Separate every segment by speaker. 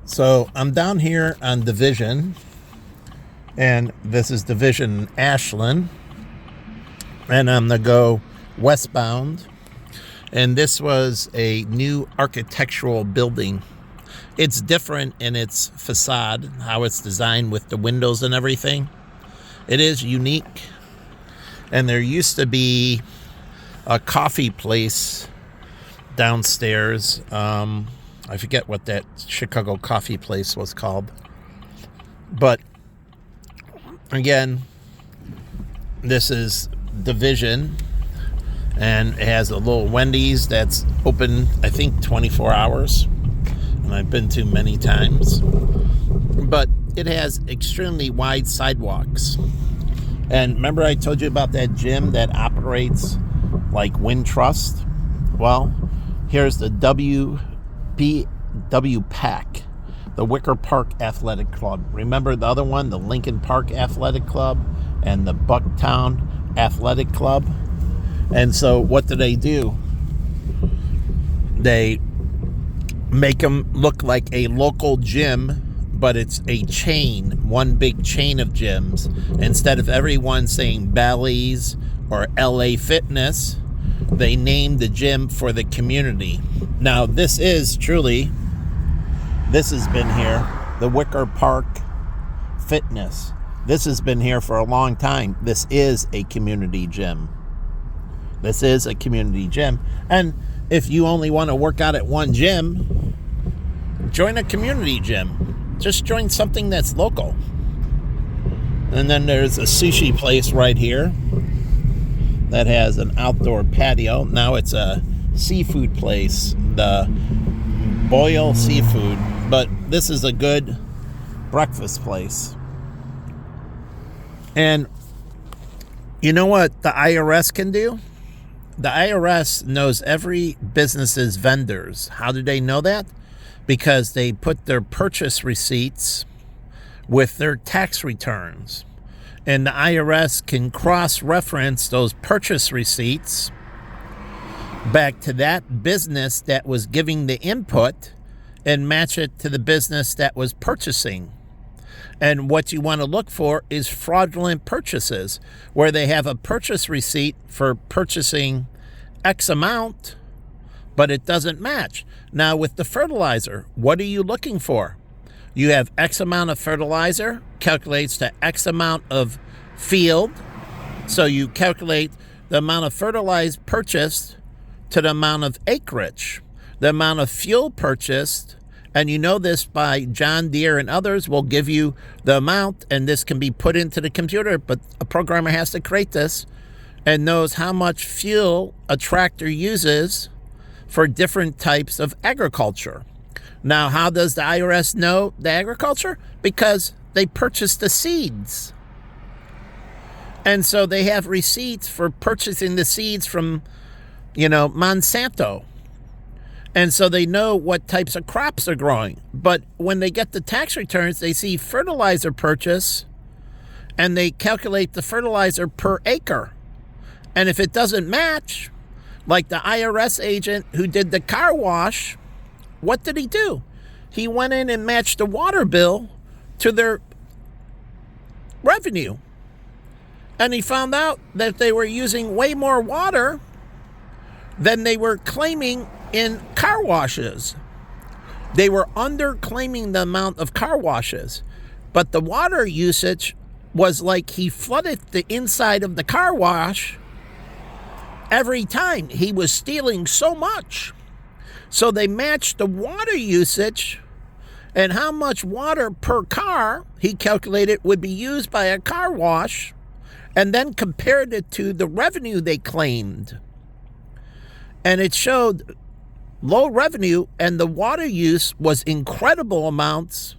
Speaker 1: So I'm down here on Division, and this is Division Ashland, and I'm going to go westbound. And this was a new architectural building. It's different in its facade, how it's designed with the windows and everything. It is unique. And there used to be a coffee place downstairs. I forget what that Chicago coffee place was called. But again, this is Division, and it has a little Wendy's that's open, I think, 24 hours. And I've been to many times. But it has extremely wide sidewalks. And remember I told you about that gym that operates like Wintrust? Well, here's the WPAC, the Wicker Park Athletic Club. Remember the other one, the Lincoln Park Athletic Club and the Bucktown Athletic Club? And so what do? They make them look like a local gym, but it's a chain, one big chain of gyms. Instead of everyone saying Bally's or LA Fitness, they named the gym for the community. Now, this has been here, the Wicker Park Fitness. This has been here for a long time. This is a community gym. And if you only want to work out at one gym, join a community gym. Just join something that's local. And then there's a sushi place right here that has an outdoor patio. Now it's a seafood place, the Boyle Seafood. But this is a good breakfast place. And you know what the IRS can do? The IRS knows every business's vendors. How do they know that? Because they put their purchase receipts with their tax returns. And the IRS can cross-reference those purchase receipts back to that business that was giving the input and match it to the business that was purchasing. And what you want to look for is fraudulent purchases, where they have a purchase receipt for purchasing X amount, but it doesn't match. Now, with the fertilizer, what are you looking for? You have X amount of fertilizer, calculates to X amount of field. So you calculate the amount of fertilizer purchased to the amount of acreage, the amount of fuel purchased. And you know this by John Deere and others will give you the amount, and this can be put into the computer, but a programmer has to create this and knows how much fuel a tractor uses for different types of agriculture. Now, how does the IRS know the agriculture? Because they purchase the seeds. And so they have receipts for purchasing the seeds from, Monsanto. And so they know what types of crops are growing. But when they get the tax returns, they see fertilizer purchase, and they calculate the fertilizer per acre. And if it doesn't match, like the IRS agent who did the car wash, what did he do? He went in and matched the water bill to their revenue. And he found out that they were using way more water than they were claiming in car washes. They were underclaiming the amount of car washes, but the water usage was like he flooded the inside of the car wash every time. He was stealing so much. So they matched the water usage and how much water per car he calculated would be used by a car wash, and then compared it to the revenue they claimed. And it showed low revenue, and the water use was incredible amounts,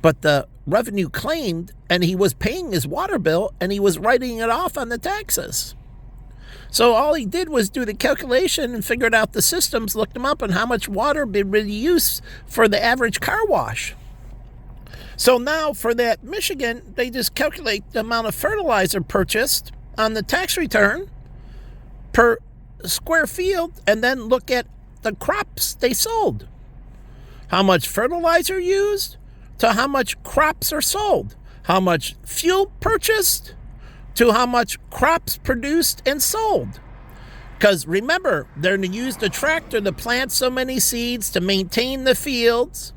Speaker 1: but the revenue claimed, and he was paying his water bill, and he was writing it off on the taxes. So all he did was do the calculation and figured out the systems, looked them up, and how much water be really used for the average car wash. So now for that Michigan, they just calculate the amount of fertilizer purchased on the tax return per square field, and then look at the crops they sold. how much fertilizer used, to how much crops are sold, how much fuel purchased, to how much crops produced and sold. Because remember, they're going to use the tractor to plant so many seeds to maintain the fields.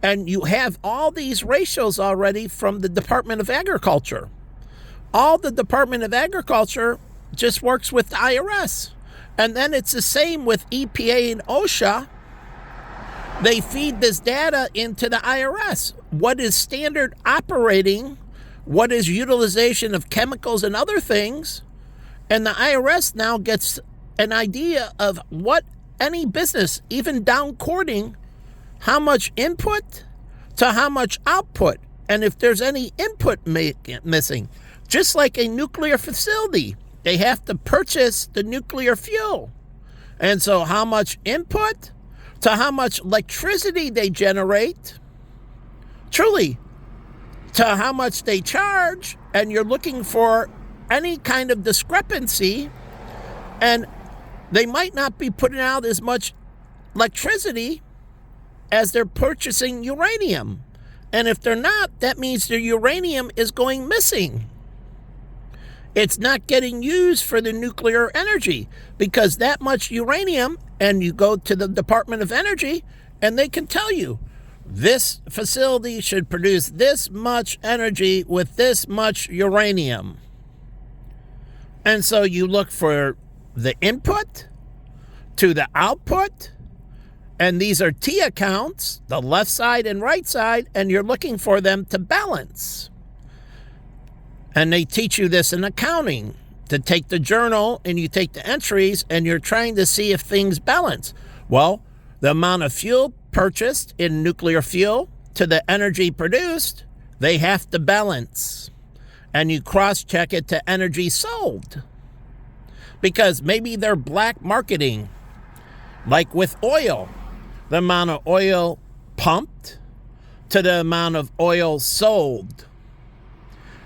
Speaker 1: And you have all these ratios already from the Department of Agriculture. All the Department of Agriculture just works with the IRS. And then it's the same with EPA and OSHA. They feed this data into the IRS. What is standard operating? What is utilization of chemicals and other things? And the IRS now gets an idea of what any business, even down courting, how much input to how much output. And if there's any input missing, just like a nuclear facility, they have to purchase the nuclear fuel. And so how much input to how much electricity they generate, truly, to how much they charge, and you're looking for any kind of discrepancy, and they might not be putting out as much electricity as they're purchasing uranium. And if they're not, that means their uranium is going missing. It's not getting used for the nuclear energy, because that much uranium, and you go to the Department of Energy and they can tell you, this facility should produce this much energy with this much uranium. And so you look for the input to the output, and these are T accounts, the left side and right side, and you're looking for them to balance. And they teach you this in accounting, to take the journal and you take the entries and you're trying to see if things balance. Well, the amount of fuel purchased in nuclear fuel to the energy produced, they have to balance. And you cross-check it to energy sold. Because maybe they're black marketing. Like with oil, the amount of oil pumped to the amount of oil sold.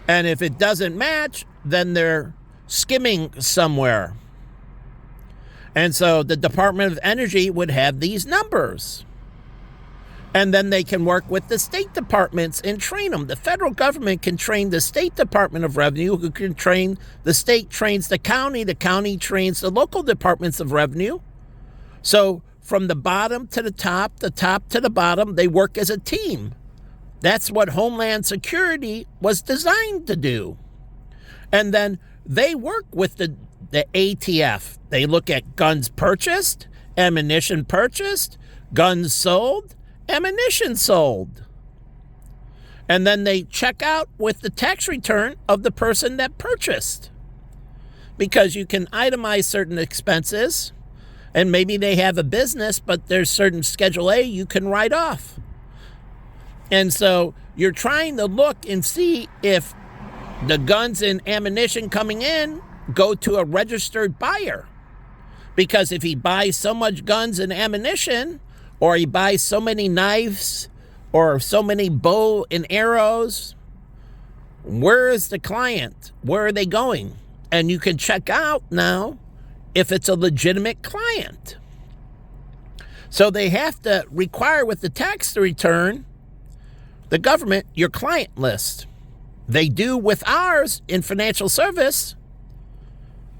Speaker 1: And if it doesn't match, then they're skimming somewhere. And so the Department of Energy would have these numbers. And then they can work with the state departments and train them. The federal government can train the State Department of Revenue, who can train the state, trains the county trains the local departments of revenue. So from the bottom to the top to the bottom, they work as a team. That's what Homeland Security was designed to do. And then they work with the ATF. They look at guns purchased, ammunition purchased, guns sold, ammunition sold. And then they check out with the tax return of the person that purchased. Because you can itemize certain expenses, and maybe they have a business, but there's certain Schedule A you can write off. And so you're trying to look and see if the guns and ammunition coming in go to a registered buyer. Because if he buys so much guns and ammunition, or he buys so many knives, or so many bow and arrows, where is the client? Where are they going? And you can check out now if it's a legitimate client. So they have to require with the tax return, the government, your client list. They do with ours in financial service.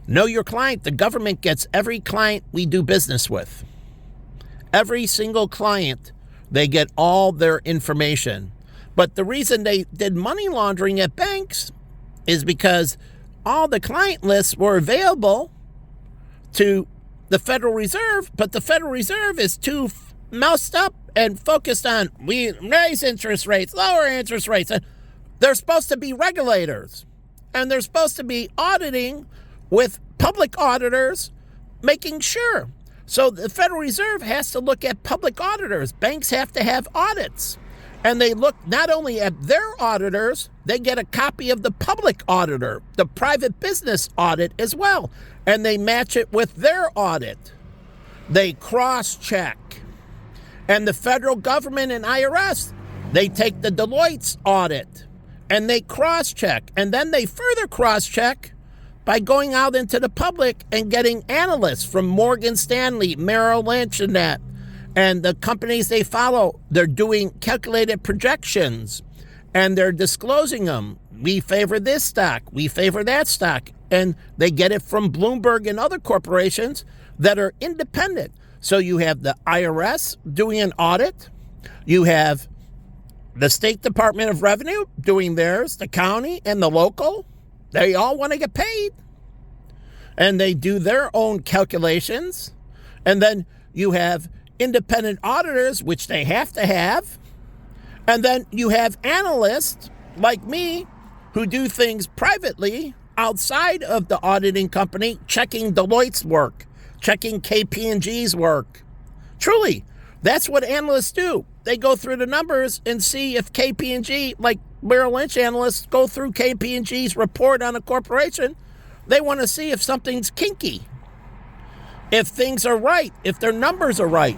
Speaker 1: Know your client. The government gets every client we do business with. Every single client, they get all their information. But the reason they did money laundering at banks is because all the client lists were available to the Federal Reserve, but the Federal Reserve is too moused up and focused on, we raise interest rates, lower interest rates. And they're supposed to be regulators, and they're supposed to be auditing with public auditors, making sure. So the Federal Reserve has to look at public auditors. Banks have to have audits. And they look not only at their auditors, they get a copy of the public auditor, the private business audit as well. And they match it with their audit. They cross-check. And the federal government and IRS, they take the Deloitte's audit and they cross-check. And then they further cross-check by going out into the public and getting analysts from Morgan Stanley, Merrill Lynch, and that. And the companies they follow, they're doing calculated projections and they're disclosing them. We favor this stock, we favor that stock. And they get it from Bloomberg and other corporations that are independent. So you have the IRS doing an audit. You have the State Department of Revenue doing theirs, the county and the local. They all want to get paid. And they do their own calculations. And then you have independent auditors, which they have to have. And then you have analysts like me who do things privately outside of the auditing company, checking Deloitte's work, checking KPMG's work. Truly, that's what analysts do. They go through the numbers and see if KPMG, like Merrill Lynch analysts go through KPMG's report on a corporation. They want to see if something's kinky, if things are right, if their numbers are right.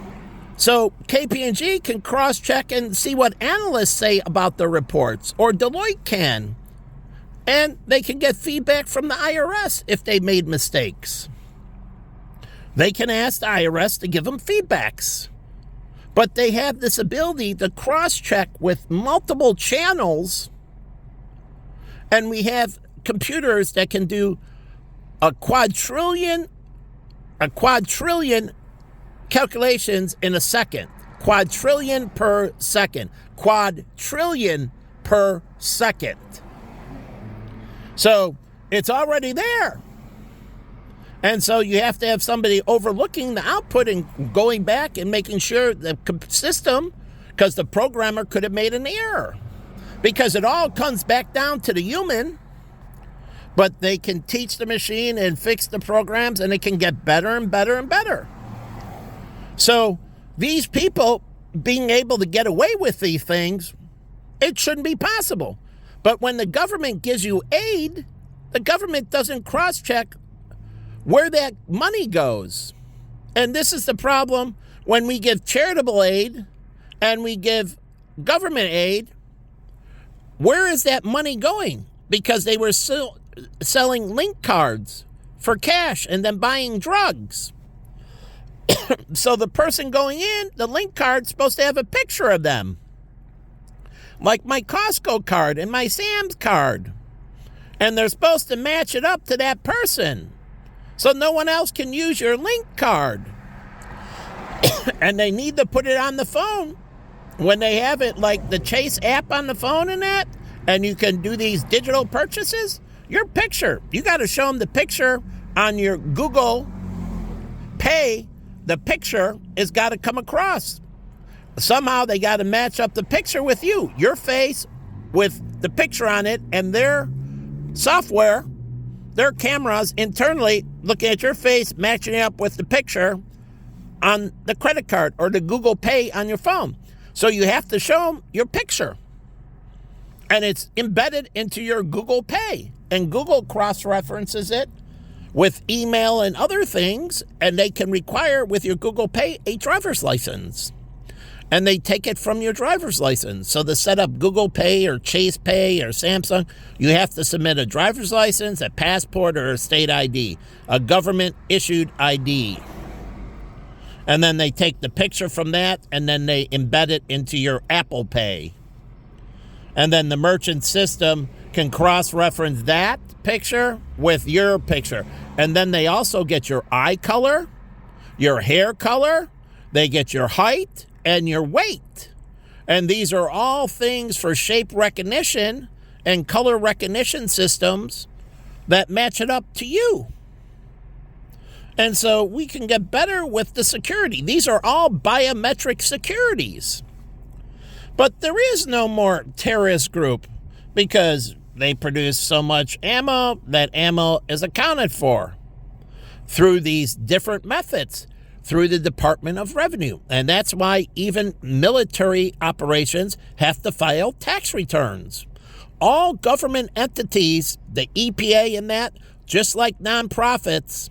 Speaker 1: So KPMG can cross-check and see what analysts say about the reports, or Deloitte can. And they can get feedback from the IRS if they made mistakes. They can ask the IRS to give them feedbacks. But they have this ability to cross-check with multiple channels. And we have computers that can do a quadrillion calculations in a second. Quadrillion per second. Quadrillion per second. So it's already there. And so you have to have somebody overlooking the output and going back and making sure the system, because the programmer could have made an error. Because it all comes back down to the human, but they can teach the machine and fix the programs, and it can get better and better and better. So these people being able to get away with these things, it shouldn't be possible. But when the government gives you aid, the government doesn't cross-check where that money goes. And this is the problem when we give charitable aid and we give government aid. Where is that money going? Because they were still selling link cards for cash and then buying drugs. So the person going in, the link card's supposed to have a picture of them. Like my Costco card and my Sam's card. And they're supposed to match it up to that person. So no one else can use your link card. And they need to put it on the phone. When they have it like the Chase app on the phone and that, and you can do these digital purchases, your picture, you got to show them the picture on your Google Pay. The picture has got to come across. Somehow they got to match up the picture with you, your face with the picture on it, and their software, their cameras internally looking at your face, matching it up with the picture on the credit card or the Google Pay on your phone. So you have to show them your picture. And it's embedded into your Google Pay. And Google cross-references it with email and other things, and they can require with your Google Pay a driver's license. And they take it from your driver's license. So to set up Google Pay or Chase Pay or Samsung, you have to submit a driver's license, a passport, or a state ID, a government-issued ID. And then they take the picture from that, and then they embed it into your Apple Pay. And then the merchant system can cross-reference that picture with your picture. And then they also get your eye color, your hair color, they get your height, and your weight. And these are all things for shape recognition and color recognition systems that match it up to you. And so we can get better with the security. These are all biometric securities. But there is no more terrorist group because they produce so much ammo that ammo is accounted for through these different methods, through the Department of Revenue. And that's why even military operations have to file tax returns. All government entities, the EPA and that, just like nonprofits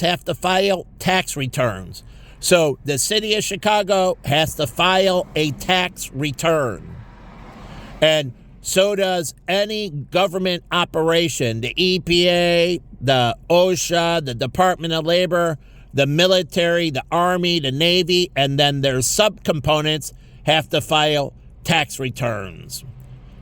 Speaker 1: have to file tax returns. So the city of Chicago has to file a tax return. And so does any government operation, the EPA, the OSHA, the Department of Labor. the military, the Army, the Navy, and then their subcomponents have to file tax returns.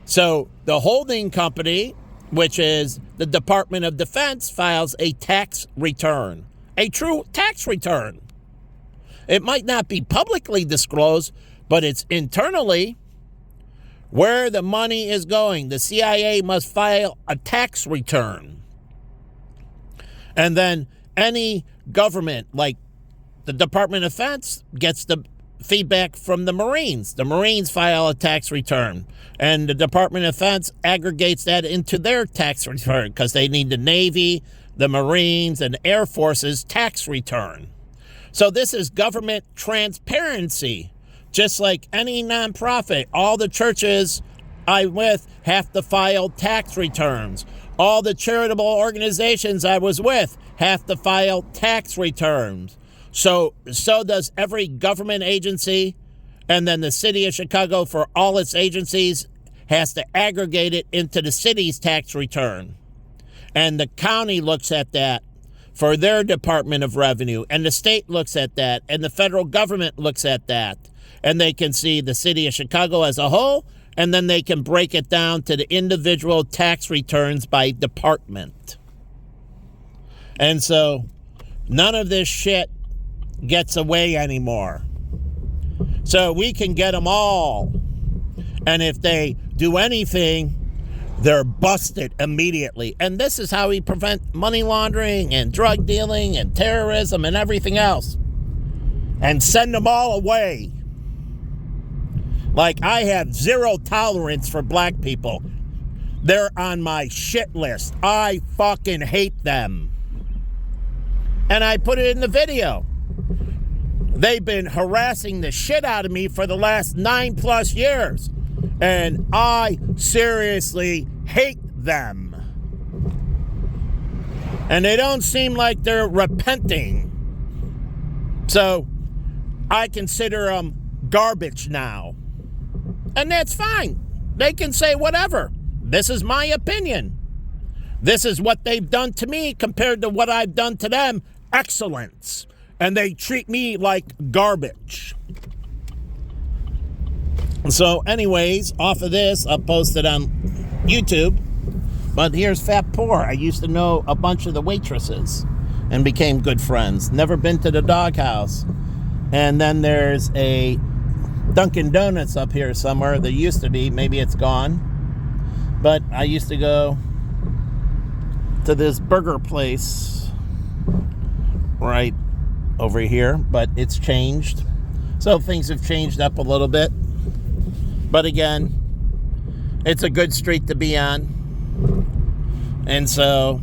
Speaker 1: So the holding company, which is the Department of Defense, files a tax return, a true tax return. It might not be publicly disclosed, but it's internally where the money is going. The CIA must file a tax return. And then any government, like the Department of Defense, gets the feedback from the Marines. The Marines file a tax return, and the Department of Defense aggregates that into their tax return because they need the Navy, the Marines, and the Air Force's tax return. So this is government transparency, just like any nonprofit. All the churches I'm with have to file tax returns. All the charitable organizations I was with have to file tax returns. So does every government agency, and then the city of Chicago, for all its agencies, has to aggregate it into the city's tax return. And the county looks at that for their Department of Revenue, and the state looks at that, and the federal government looks at that. And they can see the city of Chicago as a whole, and then they can break it down to the individual tax returns by department. And so none of this shit gets away anymore. So we can get them all. And if they do anything, they're busted immediately. And this is how we prevent money laundering and drug dealing and terrorism and everything else. And send them all away. Like, I have zero tolerance for black people. They're on my shit list. I fucking hate them. And I put it in the video. They've been harassing the shit out of me for the last 9+ years. And I seriously hate them. And they don't seem like they're repenting. So I consider them garbage now. And that's fine. They can say whatever. This is my opinion. This is what they've done to me compared to what I've done to them. Excellence. And they treat me like garbage. So anyways, off of this, I'll post it on YouTube. But here's Fat Poor. I used to know a bunch of the waitresses and became good friends. Never been to the doghouse. And then there's a Dunkin' Donuts up here somewhere. There used to be. Maybe it's gone. But I used to go to this burger place right over here. But it's changed. So things have changed up a little bit. But again, it's a good street to be on. And so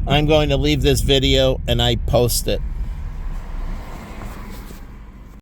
Speaker 1: I'm going to leave this video and I post it.